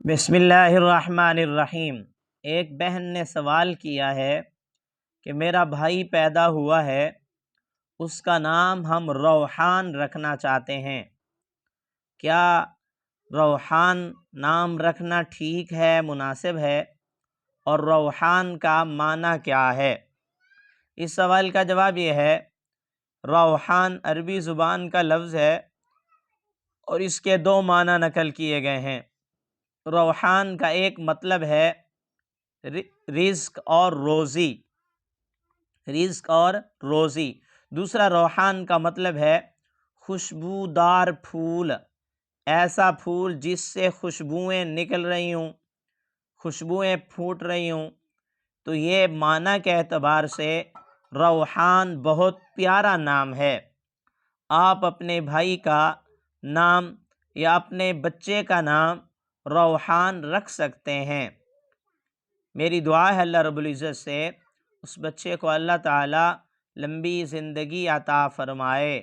بسم اللہ الرحمن الرحیم۔ ایک بہن نے سوال کیا ہے کہ میرا بھائی پیدا ہوا ہے، اس کا نام ہم روحان رکھنا چاہتے ہیں، کیا روحان نام رکھنا ٹھیک ہے، مناسب ہے؟ اور روحان کا معنی کیا ہے؟ اس سوال کا جواب یہ ہے، روحان عربی زبان کا لفظ ہے اور اس کے دو معنی نقل کیے گئے ہیں۔ روحان کا ایک مطلب ہے رزق اور روزی، دوسرا روحان کا مطلب ہے خوشبودار پھول، ایسا پھول جس سے خوشبوئیں نکل رہی ہوں، خوشبوئیں پھوٹ رہی ہوں۔ تو یہ معنی کے اعتبار سے روحان بہت پیارا نام ہے۔ آپ اپنے بھائی کا نام یا اپنے بچے کا نام روحان رکھ سکتے ہیں۔ میری دعا ہے اللہ رب العزت سے اس بچے کو اللہ تعالی لمبی زندگی عطا فرمائے۔